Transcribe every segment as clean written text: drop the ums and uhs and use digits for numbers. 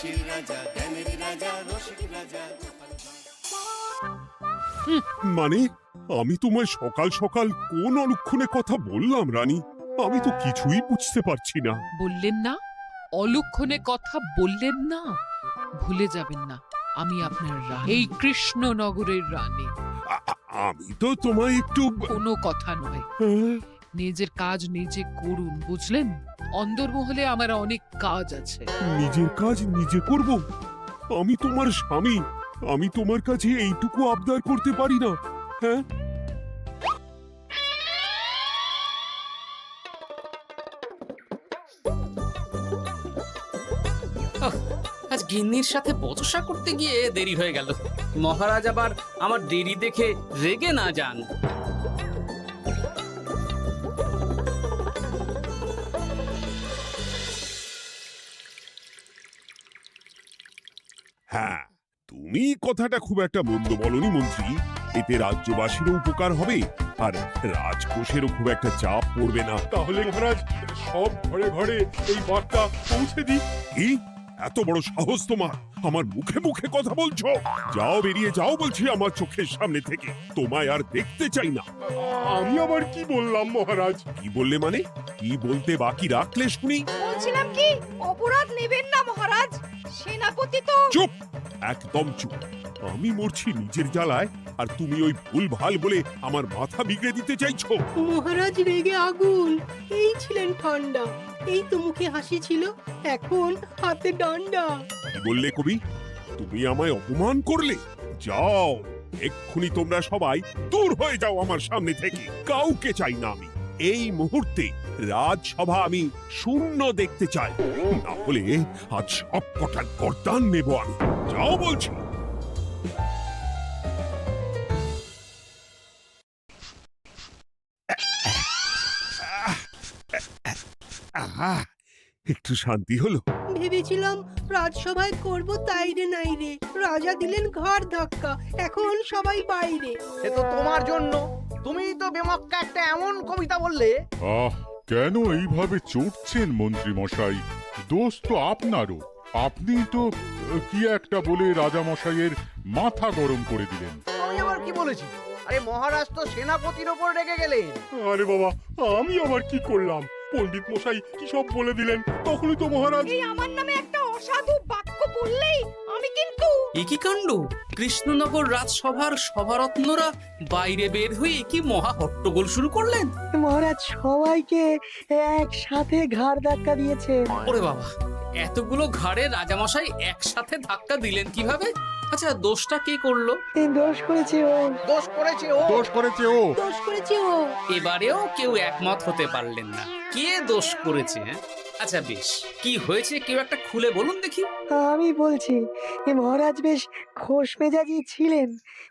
হাসির রাজা, জ্ঞানের রাজা, রসিক রাজা। মানে আমি তোমায় সকাল সকাল কোন অলক্ষণে কথা বললাম রানী? আমি তো কিছুই বুঝতে পারছি না। বললেন না, অলক্ষণে কথা বললেন না। ভুলে যাবেন না, আমি আপনার রানী, এই কৃষ্ণনগরের রানী। আমি তো তোমায় একটু কোনো কথা নয়, হ্যাঁ? নিজের কাজ নিজে করুন, বুঝলেন? অন্দরমহলে আমার অনেক কাজ আছে। নিজের কাজ নিজে করব? আমি তোমার স্বামী, আমি তোমার কাছে এইটুকু আবদার করতে পারি না? হ্যাঁ, আজ গিন্নির সাথে বচসা করতে গিয়ে দেরি হয়ে গেল। মহারাজ আবার আমার দেরি দেখে রেগে না যান। হ্যাঁ, তুমি কথাটা খুব একটা মন্দ বলনি মন্ত্রী। এতে রাজ্যবাসীরও উপকার হবে আর রাজকোষেরও খুব একটা চাপ পড়বে না। তাহলে মহারাজ সব ঘরে ঘরে এই বার্তা পৌঁছে দিই। কি এত বড় সাহস তোমার? আমার মুখে মুখে কথা বলছো? যাও, বেরিয়ে যাও বলছি আমার চোখের সামনে থেকে। তোমায় আর দেখতে চাই না। আমি আবার কি বললাম মহারাজ? কি বললে মানে? কি বলতে বাকি রাখলে শুনি? বলছিলাম কি, অপরাধ নেবেন না মহারাজ, সেনাপতি তো। চুপ, একদম চুপ। আমি মরছি নিজের জ্বালায় আর তুমি ওই ভুল ভাল বলে আমার মাথা বিগড়ে দিতে চাইছো? মহারাজ রেগে আগুন, এই ছিলেন ঠান্ডা, এই তো মুখে হাসি ছিল, এখন হাতে ডান্ডা। কি বললে কবি? তুমি আমায় অপমান করলে? যাও, এক্ষুনি তোমরা সবাই দূর হয়ে যাও আমার সামনে থেকে। কাউকে চাই না আমি। এই মুহূর্তে রাজসভা আমি শূন্য দেখতে চাই, না হলে আজ সব কটার গর্দান নেব আমি। যাও বলছি। আহা, একটু শান্তি হলো। ভেবেছিলাম রাজসভায় করব তাই রে নাই রে, রাজা দিলেন ঘাড় ধাক্কা, এখন সবাই বাইরে। সে তো তোমার জন্য, তুমিই তো বেমক্কা একটা এমন কবিতা বললে। আহ, কেন এইভাবে চটছেন মন্ত্রী মশাই? দোষ তো আপনারও। আপনি তো কি একটা বলে রাজা মশাইয়ের মাথা গরম করে দিলেন। আমি আবার কি বলেছি? আরে মহারাজ তো সেনাপতির ওপর রেগে গেলেন। আরে বাবা, আমি আবার কি করলাম? পণ্ডিত মশাই কি সব বলে দিলেন, তখনই তো মহারাজ। এই আমার নামে একটা অসাধু বাক্য বললেই আমি কিন্তু। এ কি কাণ্ড! কৃষ্ণনগর রাজসভার সভারত্নরা বাইরে বের হয়ে কি মহা হট্টগোল শুরু করলেন। মহারাজ সবাইকে একসাথে ঘাড় ধাক্কা দিয়েছে। ওরে বাবা, এতগুলো ঘাড়ে রাজামশাই একসাথে ধাক্কা দিলেন কিভাবে? আচ্ছা, দোষটা কে করলো? দোষ করেছে ও, দোষ করেছে ও। দোষ করেছে ও। দোষ করেছে ও। এবারেও কেউ একমত হতে পারলেন না কে দোষ করেছে। আচ্ছা বেশ, কি হয়েছে কেউ একটা খুলে বলুন দেখি। আমি বলছি, মহারাজ বেশ খোশ মেজাজি ছিলেন,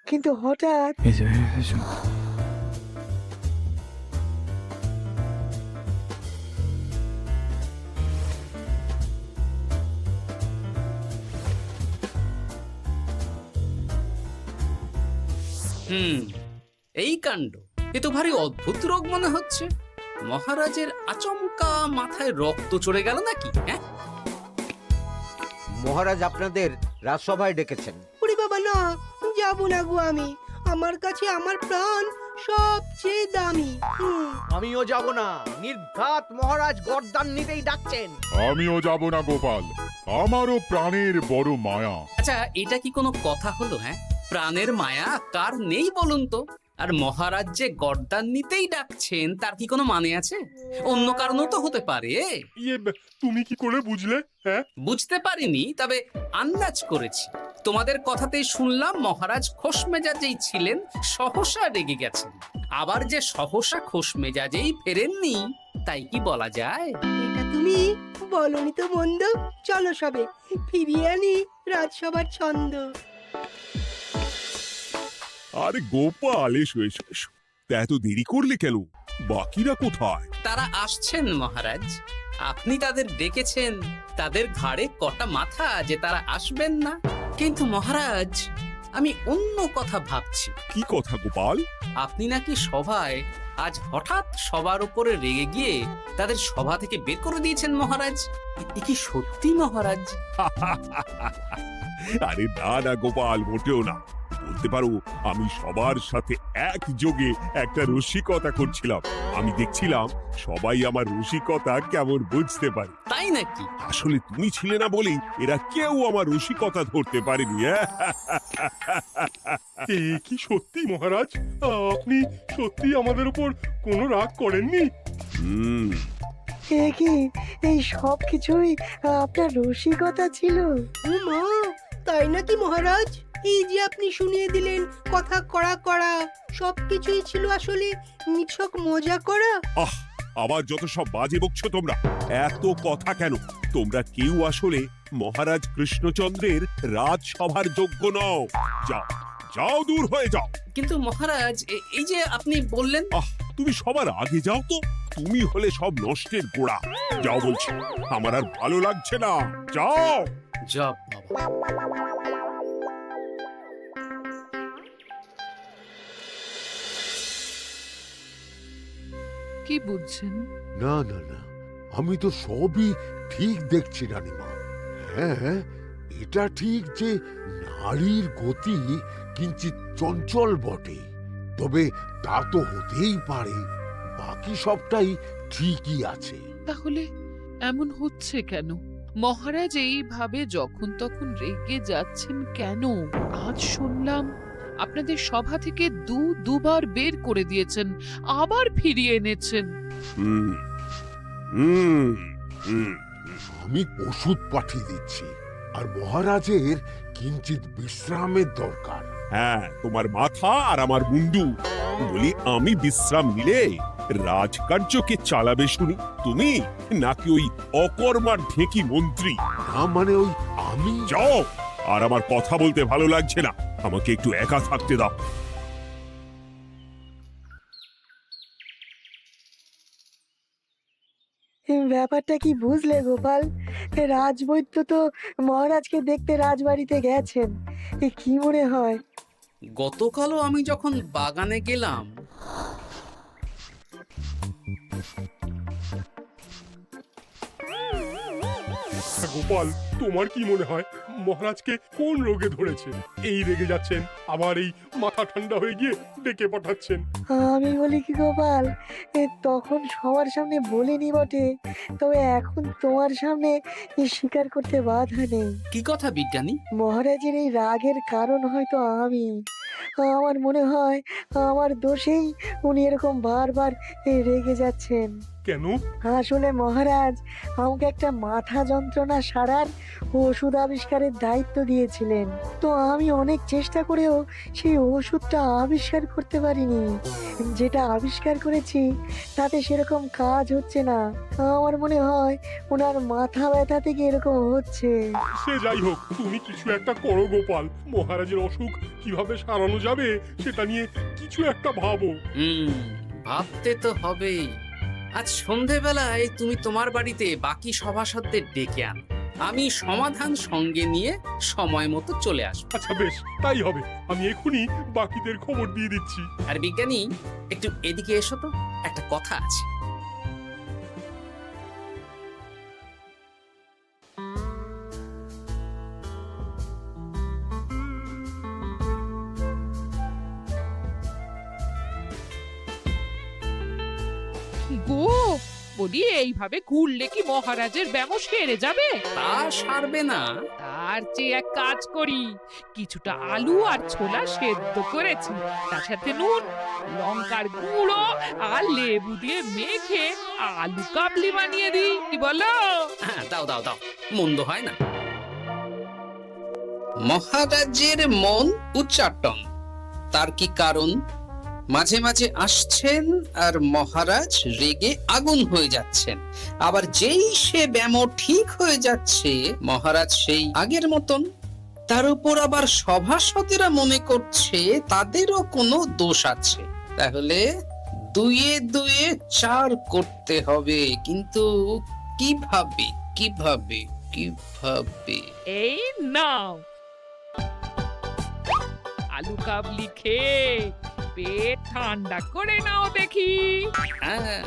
কিন্তু হঠাৎ এই কাণ্ড! এ তো ভারী অদ্ভুত রোগ মনে হচ্ছে। মহারাজের আচমকা মাথায় রক্ত চড়ে গেল নাকি? হ্যাঁ, মহারাজ আপনাদের রাজসভায় ডেকেছেন। ওরে বাবা না, যাবো না গো আমি, আমার কাছে আমার প্রাণ সবচেয়ে দামি। আমিও যাব না, নির্ঘাত মহারাজ গর্দান নিতেই ডাকছেন। আমিও যাব না গোপাল, আমারও প্রাণের বড় মায়া। আচ্ছা, এটা কি কোনো কথা হলো? হ্যাঁ, প্রাণের মায়া কার নেই বলুন তো? আর মহারাজ যে গর্দান নিতেই ডাকছেন তার কি কোনো মানে আছে? অন্য কারণও তো হতে পারে। তুমি কি করে বুঝলে? হ্যাঁ, বুঝতে পারিনি, তবে আন্দাজ করেছি। তোমাদের কথাতেই শুনলাম মহারাজ খোশ মেজাজেই ছিলেন, সহসা রেগে গেছেন। আবার যে সহসা খোশ মেজাজেই ফেরেননি, তাই কি বলা যায়? এটা তুমি বলনি তো বন্ধু, চলো সবে ফিরিয়ে আনি রাজসভার ছন্দ। আরে গোপাল, এসো এসো এসো। তা এত দেরি করলে কেন? বাকিরা কোথায়? তারা আসছেন মহারাজ। আপনি তাদের ডেকেছেন, তাদের ঘাড়ে কটা মাথা যে তারা আসবেন না। কিন্তু মহারাজ, আমি অন্য কথা ভাবছি। কি কথা গোপাল? আপনি নাকি সভায় আজ হঠাৎ সবার উপরে রেগে গিয়ে তাদের সভা থেকে বের করে দিয়েছেন মহারাজ? এ কি সত্যি মহারাজ? আরে না না গোপাল, মোটেও না। বলতে পারো আমি সবার সাথে একযোগে একটা রসিকতা করছিলাম। আমি দেখছিলাম সবাই আমার রসিকতা কেমন বুঝতে পারে। তাই নাকি? আসলে তুমি ছিলে না বলেই এরা কেউ আমার রসিকতা ধরতে পারেনি। এ কি সত্যি মহারাজ? আপনি সত্যি আমাদের উপর কোনো রাগ করেননি? হুম, এ কি এই সব কিছুই আপনার রসিকতা ছিল? ও মা, তাই নাকি মহারাজ? এই যে আপনি শুনিয়ে দিলেন কথা কড়া কড়া, সবকিছুই ছিল আসলে নিছক মজা করা। আহ, আবার যত সব বাজে বকছো তোমরা। এত কথা কেন? তোমরা কেউ আসলে মহারাজ কৃষ্ণচন্দ্রের রাজসভার যোগ্য নও। যাও যাও, দূর হয়ে যাও। কিন্তু মহারাজ, এই যে আপনি বললেন। আহ, তুমি সবার আগে যাও তো। তুমি হলে সব নষ্টের গোড়া। যাও বলছি, আমার আর ভালো লাগছে না। যাও। জব বাবা। কি বুঝছেন? না না না, আমি তো সবই ঠিক দেখছি রানীমা। হ্যাঁ, এটা ঠিক যে নারীর গতি কিঞ্চিত চঞ্চল বটে, তবে তা তো হতেই পারে। বাকি সবটাই ঠিকই আছে। তাহলে এমন হচ্ছে কেন? মহারাজ এইভাবে যখন তখন রেগে যাচ্ছেন কেন? আজ শুনলাম আপনাদের সভা থেকে দুবার বের করে দিয়েছেন, আবার ফিরিয়ে এনেছেন। হুম হুম হুম। আমি ওষুধ পাঠিয়ে দিচ্ছি, আর মহারাজের কিঞ্চিত বিশ্রামের দরকার। হ্যাঁ, তোমার মাথা আর আমার মুন্ডু। বলি, আমি বিশ্রাম নিলে রাজকার্যকে চালাবে শুনি তুমি, নাকি ওই অকর্মার ঢেকি মন্ত্রী? না মানে ওই আমি। যাও, আর আমার কথা বলতে ভালো লাগছে না। আমাকে একটু একা থাকতে দাও। ব্যাপারটা কি বুঝলে গোপাল? রাজবৈদ্য তো মহারাজকে দেখতে রাজবাড়িতে গেছেন। কি মনে হয়? গতকালও আমি যখন বাগানে গেলাম, গোপাল, তোমার কি মনে হয় মহারাজকে কোন রোগে ধরেছে? এই রেগে যাচ্ছেন, আবার এই মাথা ঠান্ডা হয়ে গিয়ে ডেকে পাঠাচ্ছেন। আমি বলি কি গোপাল, তখন সবার সামনে বলিনি বটে, তবে এখন তোমার সামনে স্বীকার করতে বাধা নেই। কি কথা বিজ্ঞানী? মহারাজের এই রাগের কারণ হয়তো আমি। আমার মনে হয় আমার দোষেই উনি এরকম বারবার রেগে যাচ্ছেন। কেন? আসলে মহারাজ আমাকে একটা মাথা যন্ত্রণা সারার ওষুধ আবিষ্কারের দায়িত্ব দিয়েছিলেন, তো আমি অনেক চেষ্টা করেও সেই ওষুধটা আবিষ্কার করতে পারিনি। যেটা আবিষ্কার করেছি তাতে সেরকম কাজ হচ্ছে না। আমার মনে হয় ওনার মাথা ব্যথা থেকে এরকম হচ্ছে। সে যাই হোক, তুমি কিছু একটা করো গোপাল। মহারাজের অসুখ কিভাবে সারানো যাবে সেটা নিয়ে কিছু একটা ভাবো। ভাবতে তো হবেই। আজ সন্ধেবেলায় তুমি তোমার বাড়িতে বাকি সভাসদদের ডেকে আনো, আমি সমাধান সঙ্গে নিয়ে সময় মতো চলে আসবো। আচ্ছা বেশ, তাই হবে। আমি এখনই বাকিদের খবর দিয়ে দিচ্ছি। আর বিজ্ঞানী, একটু এদিকে এসো তো, একটা কথা আছে। গো, বলি এইভাবে ঘুরলে কি মহারাজের ব্যামো সেরে যাবে? তা সারবে না। তার চেয়ে এক কাজ করি, কিছুটা আলু আর ছোলা সেদ্ধ করেছি, তার সাথে নুন, লঙ্কার গুঁড়ো আর লেবু দিয়ে মেখে আলু কাবলি বানিয়ে দিই, কি বলো? হ্যাঁ, দাও দাও দাও, মন্দ হয় না। মহারাজের মন উচ্চাটন, তার কি কারণ? মাঝে মাঝে আসছেন আর মহারাজ রেগে আগুন হয়ে যাচ্ছেন, আবার যেই সে ব্যামো ঠিক হয়ে যাচ্ছে মহারাজ সেই আগের মতন। তার উপর আবার সভাসদেরা মনে করছে তাদেরও কোনো দোষ আছে। তাহলে দুয়ে দুয়ে চার করতে হবে, কিন্তু কিভাবে কিভাবে কিভাবে? এই নাও আলু কাবলি খেয়ে পেট ঠান্ডা করে নাও দেখি। হ্যাঁ,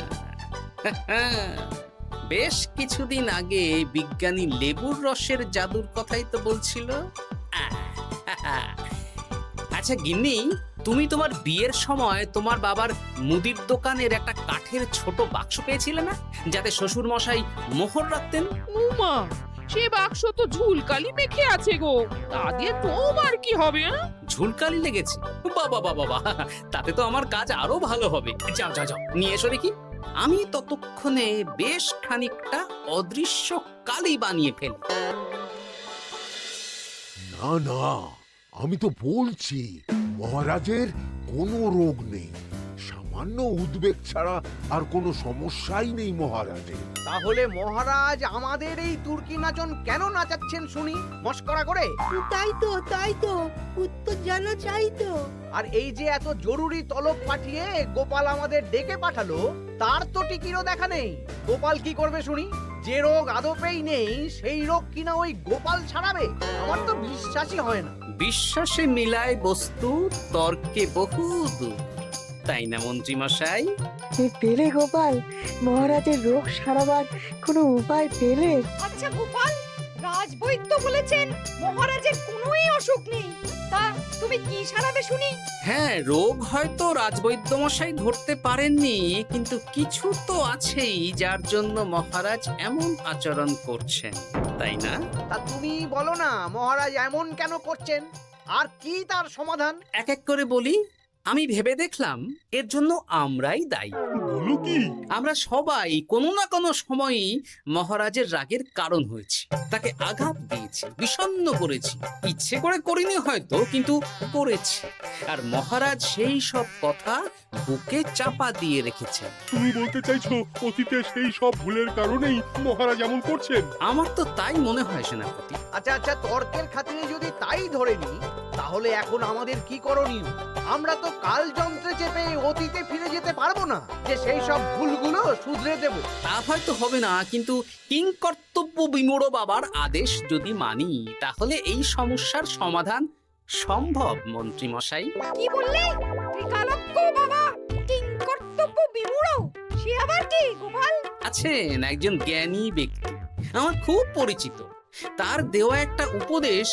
বেশ কিছুদিন আগে বিজ্ঞানী লেবুর রসের জাদুর কথাই তো বলছিল। আচ্ছা গিন্নি, তুমি তোমার বিয়ের সময় তোমার বাবার মুদির দোকানের একটা কাঠের ছোট বাক্স পেয়েছিলে না, যাতে শ্বশুর মশাই মোহর রাখতেন? উমা, সে বাক্স তো ঝুলকালি মেখে আছে গো, তা দিয়ে তোমার কি হবে? ঝুলকালি লেগেছে? বাবা বাবা বাবা, তাতে তো আমার কাজ আরো ভালো হবে। যাও যাও যাও, নিয়ে এসো দেখি। আমি ততক্ষণে বেশ খানিকটা অদৃশ্য কালি বানিয়ে ফেলি। না না, আমি তো বলছি মহারাজের কোনো রোগ নেই, সামান্য উদ্বেগ ছাড়া আর কোনো সমস্যাই নেই মহারাজের। তাহলে মহারাজ আমাদের এই তুর্কি নাচন কেন নাচাচ্ছেন শুনি, মস্করা করে? তাই তো উত্তর জানা চাই তো। আর এই যে এত জরুরি তলব পাঠিয়ে গোপাল আমাদের ডেকে পাঠালো, তার তো টিকিরও দেখা নেই। গোপাল কি করবে শুনি? যে রোগ আদপেই নেই সেই রোগ কিনা ওই গোপাল ছাড়াবে? আমার তো বিশ্বাসই হয় না। বিশ্বাসে মিলায় বস্তু, তর্কে বহু দূর, তাই না মন্ত্রী মশাই? পেলে গোপাল, মহারাজের রোগ সারাবার কোনো উপায় পেলে? আচ্ছা গোপাল, রাজবৈদ্য বলেছেন মহারাজের কোনোই অসুখ নেই, তা তুমি কি সারাবে শুনি? হ্যাঁ, রোগ হয়তো রাজবৈদ্য মশাই ধরতে পারেননি, কিন্তু কিছু তো আছেই যার জন্য মহারাজ এমন আচরণ করছেন, তাই না? তা তুমি বলো না মহারাজ এমন কেন করছেন, আর কি তার সমাধান? এক এক করে বলি। আমি ভেবে দেখলাম এর জন্য আমরাই দায়ী। বলো কি? আমরা সবাই কোনো না কোনো সময়ই মহারাজের রাগের কারণ হয়েছি, তাকে আঘাত দিয়েছি, বিষণ্ণ করেছি। ইচ্ছে করে করিনি হয়তো, কিন্তু করেছি। আর মহারাজ সেই সব কথা বুকে চাপা দিয়ে রেখেছেন। তুমি বলতে চাইছো অতীতে সেই সব ভুলের কারণেই মহারাজ এমন করছেন? আমার তো তাই মনে হয় সেনাপতি। আচ্ছা আচ্ছা, তর্কের খাতিরে যদি তাই ধরে নি, তাহলে এখন আমাদের কি করণীয়? আমরা তো কাল যন্ত্রে চেপে অতীতে ফিরে যেতে পারবো না যে সেই সব ভুলগুলো শুধরে দেব। তা হয়তো হবে না, কিন্তু কিংকর্তব্য বিমূঢ় বাবার আদেশ যদি মানি, তাহলে এই সমস্যার সমাধান সম্ভব মন্ত্রী মশাই। কি বললে? ত্রিকালজ্ঞ বাবা কিংকর্তব্য বিমূঢ়, সে আবার কি গোপাল? আছেন একজন জ্ঞানী ব্যক্তি, আমার খুব পরিচিত। তার দেওয়া একটা উপদেশ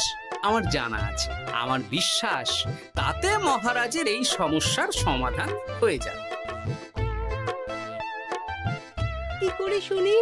আমার জানা আছে। আমার বিশ্বাস তাতে মহারাজের এই সমস্যার সমাধান হয়ে যাবে। কি করে শুনি?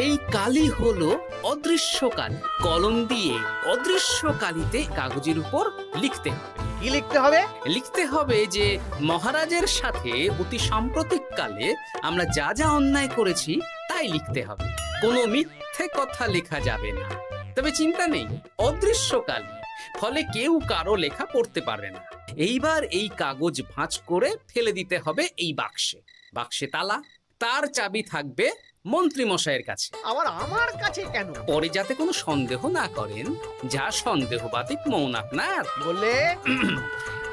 এই কালি হলো অদৃশ্য কালি। কলম দিয়ে অদৃশ্য কালিতে কাগজের উপর লিখতে হবে। কি লিখতে হবে? লিখতে হবে যে মহারাজের সাথে অতি সাম্প্রতিককালে আমরা যা যা অন্যায় করেছি তাই লিখতে হবে। কোনো মিথ্যে কথা লেখা যাবে না। তবে চিন্তা নেই, অদৃশ্য কালি, ফলে কেউ কারো লেখা পড়তে পারবে না। এইবার এই কাগজ ভাঁজ করে ফেলে দিতে হবে এই বাক্সে। বাক্সে তালা, তার চাবি থাকবে মন্ত্রী মশাইয়ের কাছে। আবার আমার কাছে কেন? পরে যাতে কোনো সন্দেহ না করেন, যা সন্দেহবাতিক মৌন আপনার। বললে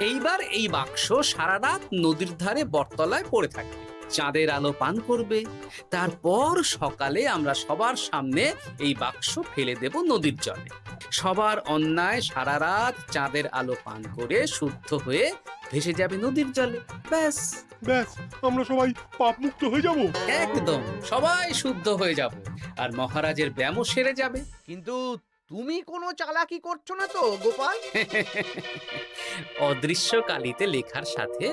এইবার এই বাক্স সারা রাত নদীর ধারে বটতলায় পড়ে থাকবে, চাঁদের আলো পান করবে। তারপর সকালে আমরা সবার সামনে এই বাক্স ফেলে দেব নদীর জলে। সবার অন্যায় সারা রাত চাঁদের আলো পান করে শুদ্ধ হয়ে ভেসে যাবে নদীর জলে। ব্যাস ব্যাস, আমরা সবাই পাপ মুক্ত হয়ে যাব। একদম সবাই শুদ্ধ হয়ে যাব, আর মহারাজের ব্যামো সেরে যাবে। কিন্তু তুমি কোনো চালাকি করছো না তো গোপাল? অদৃশ্য কালিতে লেখার সাথে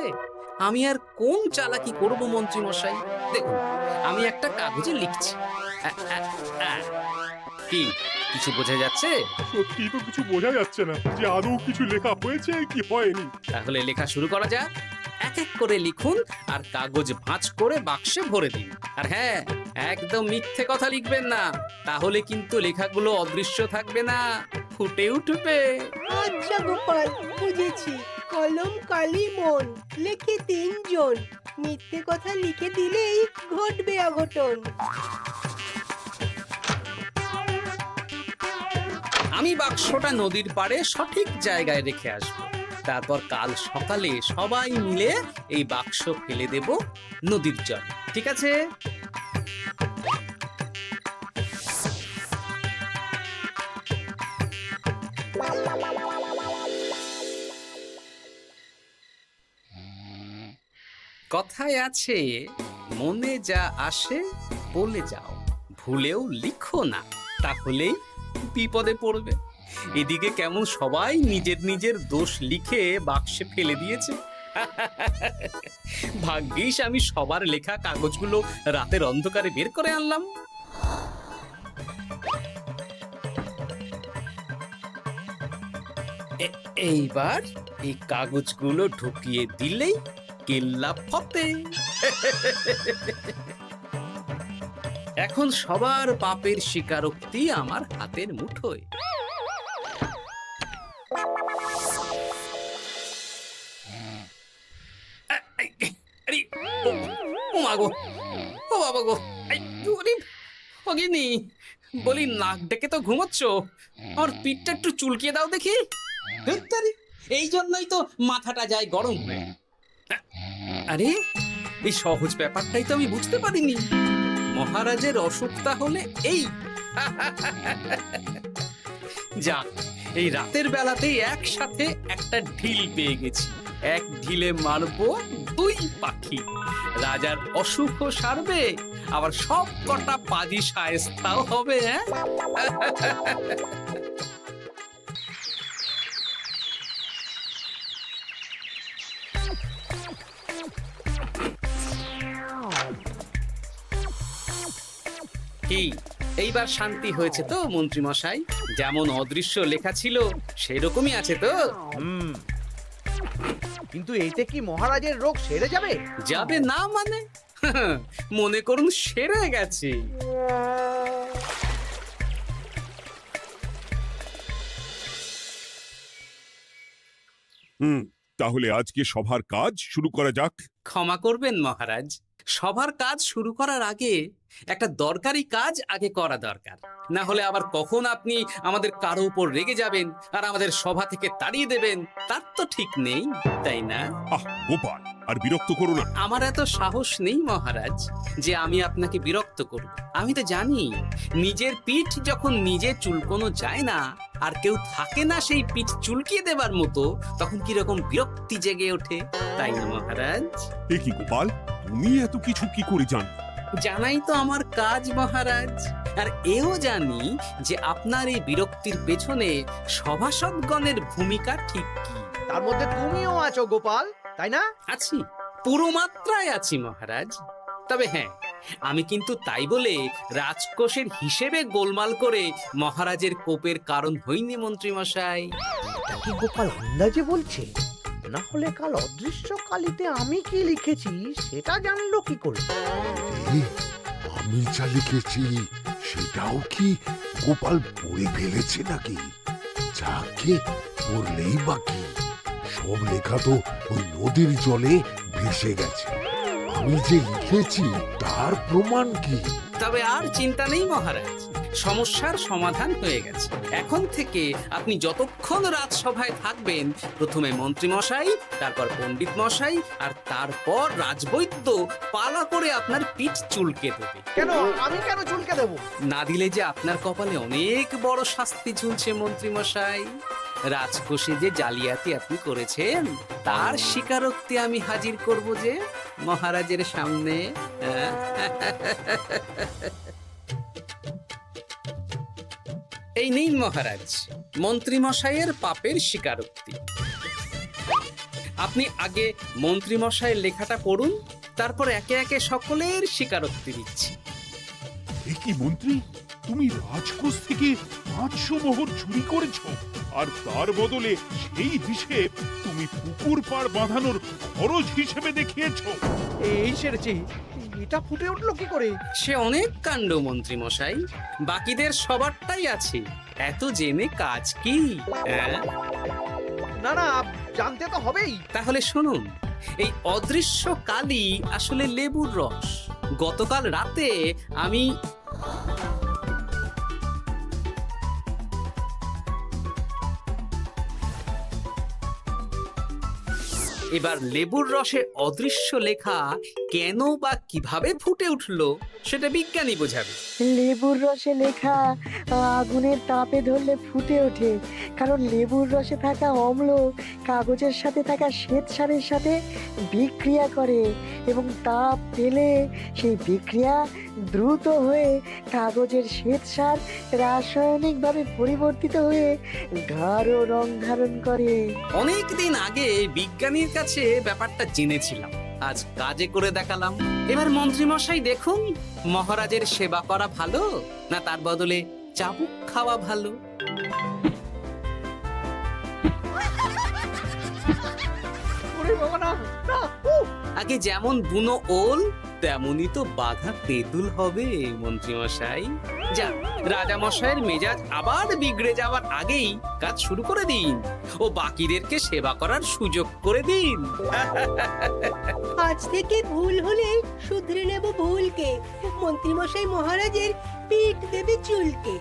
আমি আর কোন চালাকি করব মন্ত্রী মশাই? দেখুন, আমি একটা কাগজে লিখছি। কি কিছু বোঝা যাচ্ছে? সত্যি তো কিছু বোঝা যাচ্ছে না যে আদৌ কিছু লেখা হয়েছে কি হয়নি। তাহলে লেখা শুরু করা যাক। এক এক করে লিখুন আর কাগজ ভাঁজ করে বাক্সে ভরে দিন। আর হ্যাঁ, একদম মিথ্যে কথা লিখবেন না, তাহলে কিন্তু লেখাগুলো অদৃশ্য থাকবে না, ফুটে উঠবে। আচ্ছা গোপাল, বুঝেছি। কলম কালি মন, লেখে 3 জন। মিথ্যে কথা লিখে দিলেই ঘটবে অঘটন। আমি বাক্সটা নদীর পাড়ে সঠিক জায়গায় রেখে আসব। তারপর কাল সকালে সবাই মিলে এই বাক্স ফেলে দেব নদীর জলে। ঠিক আছে? কথায় আছে, মনে যা আসে বলে যাও, ভুলেও লিখো না, তাহলেই বিপদে পড়বে। এদিকে কেমন সবাই নিজের নিজের দোষ লিখে বাক্সে ফেলে দিয়েছে। ভাগ্যিস আমি সবার লেখা কাগজগুলো রাতের অন্ধকারে বের করে আনলাম। এইবার এই কাগজগুলো ঢুকিয়ে দিলেই কেল্লা ফতে। এখন সবার পাপের স্বীকারোক্তি আমার হাতের মুঠোয়। আরে, ও মা গো, ও বাবা গো, বলি নাক ডেকে তো ঘুমোচ্ছ, আর পিঠটা একটু চুলকিয়ে দাও দেখি। এই জন্যই তো মাথাটা যায় গরম হয়ে। আরে, এই সহজ ব্যাপারটাই তো আমি বুঝতে পারিনি। মহারাজের অসুখ তাহলে এই। যাক, এই রাতের বেলাতেই একসাথে একটা ঢিল পেয়ে গেছি। এক ঢিলে মারবো দুই পাখি। রাজার অসুখও সারবে, আবার সব কটা পাজি শায়েস্তাও হবে। হ্যাঁ, কি এইবার শান্তি হয়েছে তো মন্ত্রী মশাই? যেমন অদৃশ্য লেখা ছিল সেরকমই আছে তো? কিন্তু এইতে কি মহারাজের রোগ সেরে যাবে? যাবে না মানে? মনে করুন সেরে গেছে। তাহলে আজকে সভার কাজ শুরু করা যাক। ক্ষমা করবেন মহারাজ, সবার কাজ শুরু করার আগে একটা দরকারি কাজ আগে করা দরকার। না হলে আবার কখন আপনি আমাদের কারো উপর রেগে যাবেন আর আমাদের সভা থেকে তাড়িয়ে দেবেন, তার তো ঠিক নেই, তাই না? আহ গোপাল, আর বিরক্ত করো না। আমার এত সাহস নেই মহারাজ যে আমি আপনাকে বিরক্ত করব। আমি তো জানি নিজের পিঠ যখন নিজে চুলকোনো যায় না, আর কেউ থাকে না সেই পিঠ চুলকিয়ে দেবার মতো, তখন কিরকম বিরক্তি জেগে ওঠে, তাই না মহারাজ? এ কি গোপাল, তুমি এত কিছু কি করে জানো? জানাই তো আমার কাজ মহারাজ। আর এও জানি যে আপনার এই বিরক্তির পেছনে সভাসদগণের ভূমিকা ঠিক কি। তার মধ্যে তুমিও আছো গোপাল, তাই না? আছি, পুরো মাত্রায় আছি মহারাজ। তবে হ্যাঁ, আমি কিন্তু তাই বলে রাজকোষের হিসেবে গোলমাল করে মহারাজের কোপের কারণ হইনি মন্ত্রী মশাই। এটা কি গোপাল আন্দাজে বলছে? না হলে কাল অদৃশ্য কালিতে আমি কি লিখেছি সেটা জানলো কি করে? এই, আমি যা লিখেছি সেটাও কি গোপাল পড়ে ফেলেছে নাকি? যাকে পড়লেই বাকি, সব লেখা তো ওই নদীর জলে ভেসে গেছে। আমি যে লিখেছি তার প্রমাণ কি? তবে আর চিন্তা নেই মহারাজ, সমস্যার সমাধান হয়ে গেছে। এখন থেকে আপনি যতক্ষণ রাজসভায় থাকবেন, প্রথমে মন্ত্রী মশাই, তারপর পণ্ডিত মশাই, আর তারপর রাজবৈদ্য পালা করে আপনার পিঠ চুলকে দেবে। কেন আমি কেন চুলকে দেবো? না দিলে যে আপনার কপালে অনেক বড় শাস্তি ঝুলছে মন্ত্রী মশাই। রাজকোষে যে জালিয়াতি আপনি করেছেন তার স্বীকারোক্তি আমি হাজির করব যে মহারাজের সামনে। এই নিন মহারাজ, মন্ত্রী মশাইয়ের পাপের স্বীকারোক্তি। আপনি আগে মন্ত্রী মশাইয়ের লেখাটা পড়ুন, তারপর একে একে সকলের স্বীকারোক্তি দিচ্ছি। এ কি মন্ত্রী, তুমি রাজকোষ থেকে 500 মোহর চুরি করেছো, আর তার বদলে সেই হিসেব তুমি পুকুর পাড় বাঁধানোর খরচ হিসেবে দেখিয়েছো। এই সেরেছি, এটা ফুটে উঠলো কি করে? সে অনেক কাণ্ড মন্ত্রী মশাই, বাকিদের সবারটাই আছে, এত জেনে কাজ কি? না না, জানতে তো হবেই। তাহলে শুনুন, এই অদৃশ্য কালি আসলে লেবুর রস। গতকাল রাতে আমি এবার লেবুর রসে অদৃশ্য লেখা কেন বা কিভাবে ফুটে উঠলো সেটা বিজ্ঞানী বোঝাবে। লেবুর রসে লেখা আগুনের তাপে ধরলে ফুটে ওঠে, কারণ লেবুর রসে থাকা অম্ল কাগজের সাথে থাকা শ্বেতসারের সাথে বিক্রিয়া করে এবং তাপ পেলে সেই বিক্রিয়া দ্রুত হয়ে কাগজের শ্বেতসার রাসায়নিকভাবে পরিবর্তিত হয়ে গাঢ় রং ধারণ করে। অনেক দিন আগে বিজ্ঞানীর কাছে ব্যাপারটা জেনেছিলাম, আজ কাজে করে দেখালাম। এবার মন্ত্রী মশাই দেখুন, মহারাজের সেবা করা ভালো না তার বদলে চাবুক খাওয়া ভালো? ওরে বাবা না, না, উফ! আগে যেমন বুনো ওল তেমনই তো বাঘা তেঁতুল হবে মন্ত্রী মশাই। যা, রাজা মশাইয়ের মেজাজ আবার বিগড়ে যাওয়ার আগেই কাজ শুরু করে দিন ও বাকিদেরকে সেবা করার সুযোগ করে দিন। আজ থেকে ভুল হলে শুধরে নেব ভুলকে, মন্ত্রীমশাই মহারাজের পিঠ দেবে চুলকে।